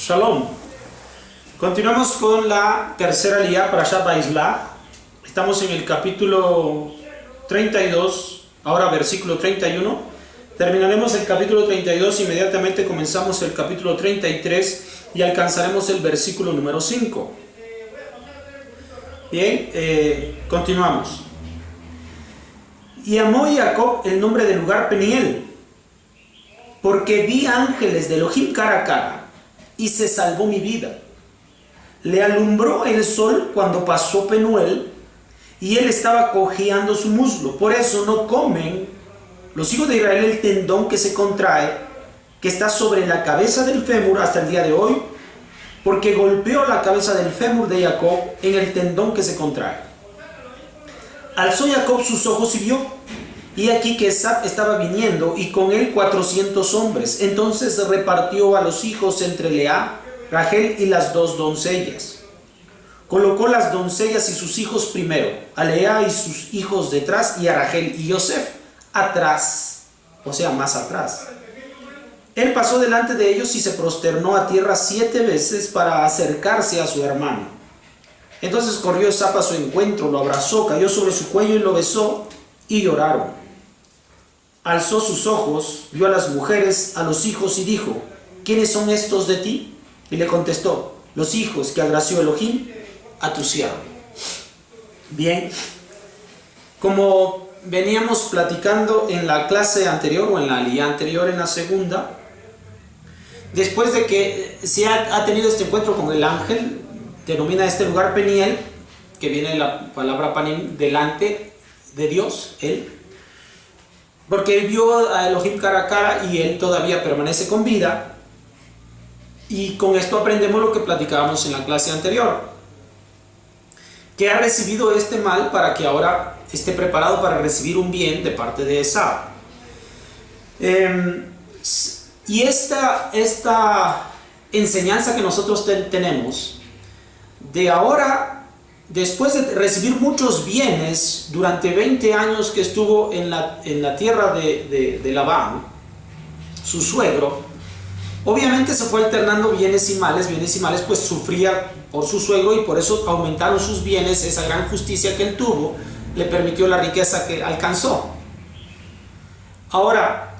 Shalom. Continuamos con la tercera aliyá para Shabbat Islah. Estamos en el capítulo 32, ahora versículo 31. Terminaremos el capítulo 32, inmediatamente comenzamos el capítulo 33 y alcanzaremos el versículo número 5. Bien, continuamos. Y llamó Jacob el nombre del lugar Peniel, porque vi ángeles de Elohim cara a cara, y se salvó mi vida. Le alumbró el sol cuando pasó Penuel, y él estaba cojeando su muslo. Por eso no comen los hijos de Israel el tendón que se contrae, que está sobre la cabeza del fémur hasta el día de hoy, porque golpeó la cabeza del fémur de Jacob en el tendón que se contrae. Alzó Jacob sus ojos y vio, y aquí que Esab estaba viniendo, y con él 400 hombres. Entonces repartió a los hijos entre Lea, Rachel y las dos doncellas. Colocó las doncellas y sus hijos primero, a Lea y sus hijos detrás, y a Rachel y Yosef atrás, o sea, más atrás. Él pasó delante de ellos y se prosternó a tierra 7 veces para acercarse a su hermano. Entonces corrió Esab a su encuentro, lo abrazó, cayó sobre su cuello y lo besó, y lloraron. Alzó sus ojos, vio a las mujeres, a los hijos, y dijo: ¿quiénes son estos de ti? Y le contestó: los hijos que agració Elohim a tu siervo. Bien, como veníamos platicando en la clase anterior, o en la aliyá anterior, en la segunda, después de que se ha tenido este encuentro con el ángel, denomina este lugar Peniel, que viene la palabra Panim, delante de Dios, él, porque él vio a Elohim cara a cara y él todavía permanece con vida. Y con esto aprendemos lo que platicábamos en la clase anterior, que ha recibido este mal para que ahora esté preparado para recibir un bien de parte de Esab. Y esta enseñanza que nosotros tenemos de ahora, después de recibir muchos bienes durante 20 años que estuvo en la tierra de Labán, su suegro, obviamente se fue alternando bienes y males, pues sufría por su suegro y por eso aumentaron sus bienes. Esa gran justicia que él tuvo le permitió la riqueza que alcanzó. Ahora,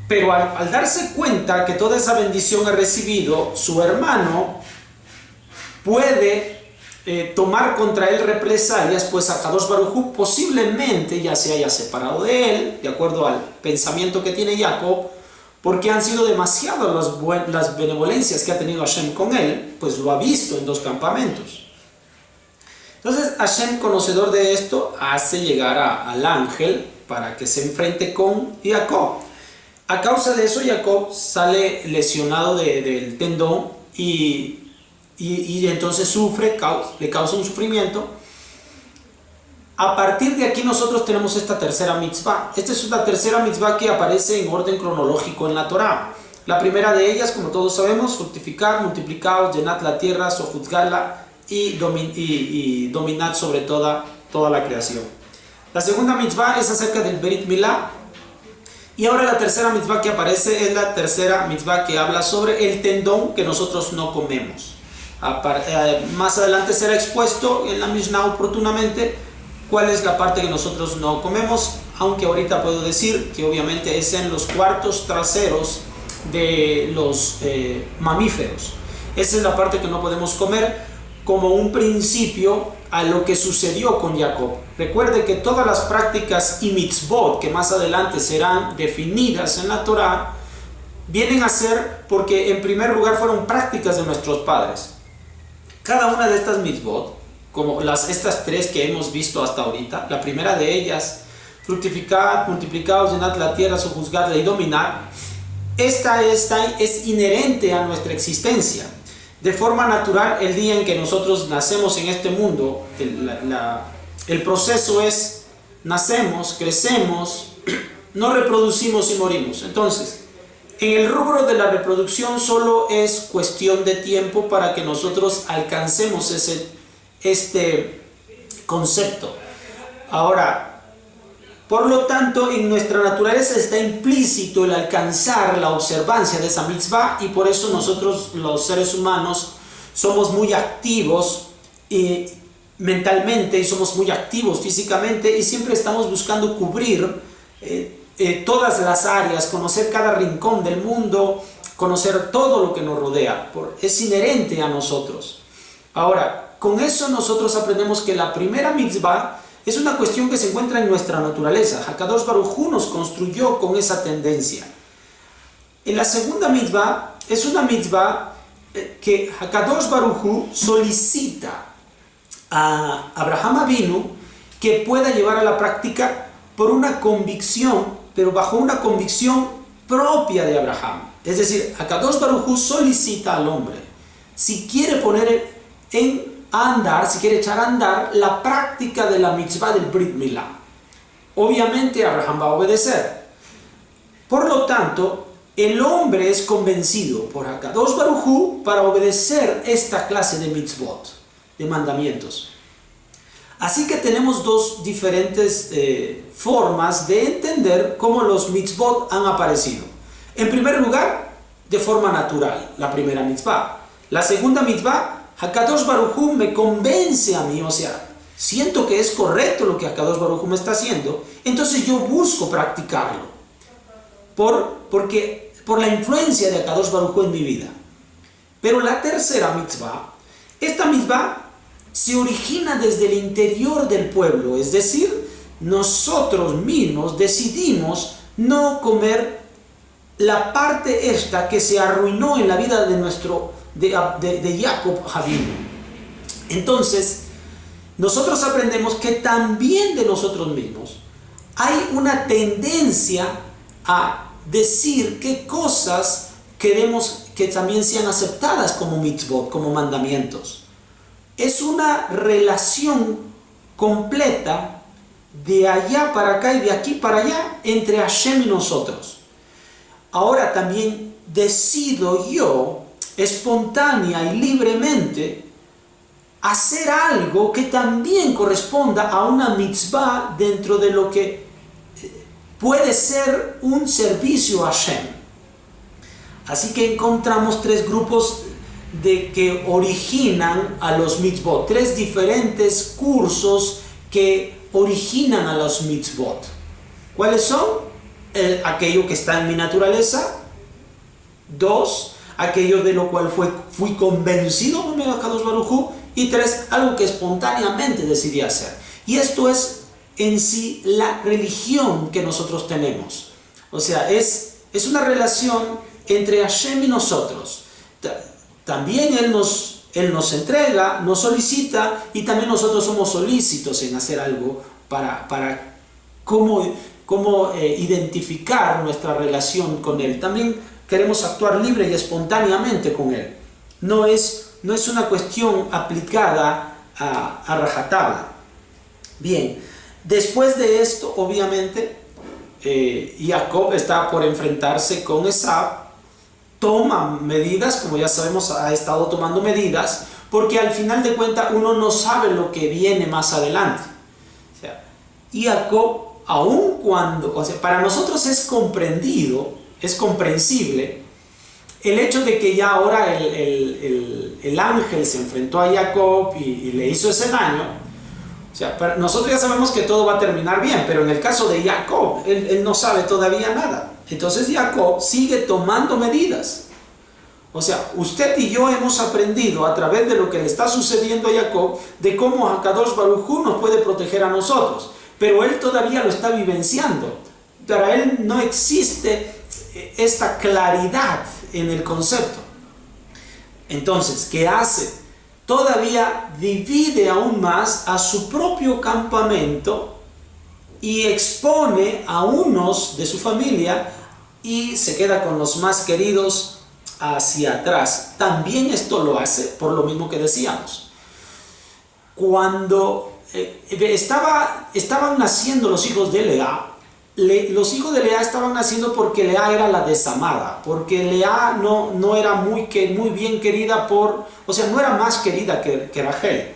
pero al darse cuenta que toda esa bendición ha recibido, su hermano puede tomar contra él represalias, pues Akadosh Baruj Hu posiblemente ya se haya separado de él, de acuerdo al pensamiento que tiene Jacob, porque han sido demasiadas las benevolencias que ha tenido Hashem con él, pues lo ha visto en 2 campamentos. Entonces Hashem, conocedor de esto, hace llegar al ángel para que se enfrente con Jacob. A causa de eso, Jacob sale lesionado del tendón y entonces sufre, le causa un sufrimiento. A partir de aquí nosotros tenemos esta tercera mitzvah. Esta es una tercera mitzvah que aparece en orden cronológico en la Torah. La primera de ellas, como todos sabemos, fructificar, multiplicar, llenad la tierra, sojuzgarla y dominad sobre toda la creación. La segunda mitzvah es acerca del Berit Milá. Y ahora la tercera mitzvah que aparece es la tercera mitzvah que habla sobre el tendón que nosotros no comemos. Más adelante será expuesto en la Mishnah oportunamente cuál es la parte que nosotros no comemos, aunque ahorita puedo decir que obviamente es en los cuartos traseros de los mamíferos. Esa es la parte que no podemos comer, como un principio a lo que sucedió con Jacob. Recuerde que todas las prácticas y mitzvot que más adelante serán definidas en la Torah vienen a ser porque en primer lugar fueron prácticas de nuestros padres. Cada una de estas mitzvot, como estas 3 que hemos visto hasta ahorita, la primera de ellas, fructificar, multiplicar, llenad la tierra, sojuzgarla y dominar, esta es inherente a nuestra existencia. De forma natural, el día en que nosotros nacemos en este mundo, el proceso es: nacemos, crecemos, nos reproducimos y morimos. Entonces, en el rubro de la reproducción solo es cuestión de tiempo para que nosotros alcancemos este concepto. Ahora, Por lo tanto, en nuestra naturaleza está implícito el alcanzar la observancia de esa mitzvah, y por eso nosotros, los seres humanos, somos muy activos mentalmente y somos muy activos físicamente, y siempre estamos buscando cubrir todas las áreas, conocer cada rincón del mundo, conocer todo lo que nos rodea. Es inherente a nosotros. Ahora, con eso nosotros aprendemos que la primera mitzvah es una cuestión que se encuentra en nuestra naturaleza. Hakadosh Baruj Hu nos construyó con esa tendencia. En la segunda mitzvah es una mitzvah que Hakadosh Baruj Hu solicita a Abraham Avinu que pueda llevar a la práctica por una convicción, pero bajo una convicción propia de Abraham. Es decir, Hakadosh Baruj Hu solicita al hombre, si quiere poner a andar, si quiere echar a andar la práctica de la mitzvah del Brit Milá. Obviamente Abraham va a obedecer. Por lo tanto, el hombre es convencido por Hakadosh Baruj Hu para obedecer esta clase de mitzvot, de mandamientos. Así que tenemos dos diferentes formas de entender cómo los mitzvot han aparecido. En primer lugar, de forma natural, la primera mitzvah. La segunda mitzvah, Hakadosh Baruj Hu me convence a mí, o sea, siento que es correcto lo que Hakadosh Baruj Hu me está haciendo, entonces yo busco practicarlo. Por la influencia de Hakadosh Baruj Hu en mi vida. Pero la tercera mitzvah, esta mitzvah se origina desde el interior del pueblo, es decir, nosotros mismos decidimos no comer la parte esta que se arruinó en la vida de Jacob Avinu. Entonces, nosotros aprendemos que también de nosotros mismos hay una tendencia a decir qué cosas queremos que también sean aceptadas como mitzvot, como mandamientos. Es una relación completa de allá para acá y de aquí para allá entre Hashem y nosotros. Ahora también decido yo, espontánea y libremente, hacer algo que también corresponda a una mitzvah dentro de lo que puede ser un servicio a Hashem. Así que encontramos tres grupos que originan a los mitzvot, tres diferentes cursos que originan a los mitzvot. ¿Cuáles son? Aquello que está en mi naturaleza. 2, aquello de lo cual fui convencido por medio de Hakadosh Baruj Hu. Y 3, algo que espontáneamente decidí hacer. Y esto es en sí la religión que nosotros tenemos. O sea, es una relación entre Hashem y nosotros. También Él nos entrega, nos solicita, y también nosotros somos solícitos en hacer algo para cómo identificar nuestra relación con Él. También queremos actuar libre y espontáneamente con Él. No es una cuestión aplicada a rajatabla. Bien, después de esto, obviamente, Jacob está por enfrentarse con Esaú. Toma medidas, como ya sabemos, ha estado tomando medidas, porque al final de cuentas uno no sabe lo que viene más adelante. O sea, Jacob, aun cuando, para nosotros es comprensible el hecho de que ya ahora el ángel se enfrentó a Jacob y le hizo ese daño. O sea, nosotros ya sabemos que todo va a terminar bien, pero en el caso de Jacob, él no sabe todavía nada. Entonces Jacob sigue tomando medidas. O sea, usted y yo hemos aprendido a través de lo que le está sucediendo a Jacob, de cómo Hakadosh Baruj Hu nos puede proteger a nosotros. Pero él todavía lo está vivenciando. Para él no existe esta claridad en el concepto. Entonces, ¿qué hace? Todavía divide aún más a su propio campamento y expone a unos de su familia y se queda con los más queridos hacia atrás. También esto lo hace por lo mismo que decíamos. Cuando estaban naciendo los hijos de Lea, los hijos de Lea estaban naciendo porque Lea era la desamada, porque Lea no era muy bien querida o sea, no era más querida que Rachel.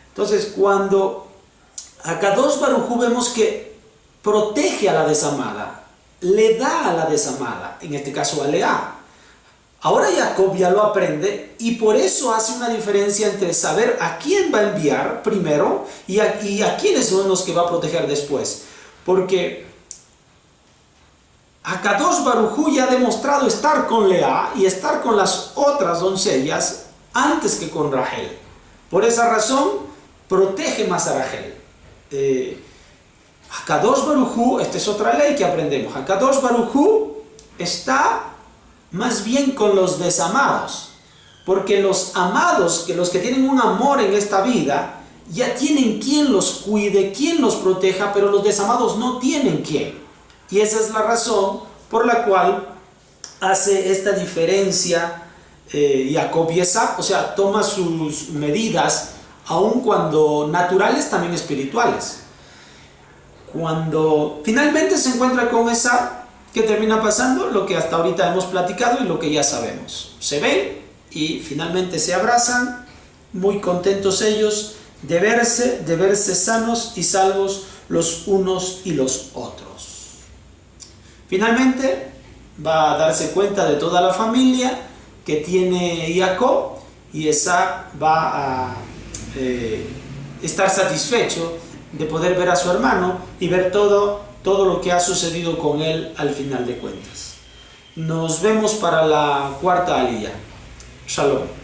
Entonces, cuando Hakadosh Baruj Hu vemos que protege a la desamada, le da a la desamada, en este caso a Lea. Ahora Jacob ya lo aprende y por eso hace una diferencia entre saber a quién va a enviar primero y a quiénes son los que va a proteger después. Porque Akadosh Baruj Hu ya ha demostrado estar con Lea y estar con las otras doncellas antes que con Rachel. Por esa razón, protege más a Rachel. Akadosh Baruj Hu, esta es otra ley que aprendemos. Akadosh Baruj Hu está más bien con los desamados, porque los amados, que los que tienen un amor en esta vida, ya tienen quien los cuide, quien los proteja, pero los desamados no tienen quien. Y esa es la razón por la cual hace esta diferencia Jacob y Esaú, o sea, toma sus medidas, aun cuando naturales, también espirituales. Cuando finalmente se encuentra con Esaú, ¿qué termina pasando? Lo que hasta ahorita hemos platicado y lo que ya sabemos. Se ven y finalmente se abrazan, muy contentos ellos de verse sanos y salvos los unos y los otros. Finalmente va a darse cuenta de toda la familia que tiene Jacob y Esaú va a estar satisfecho de poder ver a su hermano y ver todo lo que ha sucedido con él al final de cuentas. Nos vemos para la cuarta aliyá. Shalom.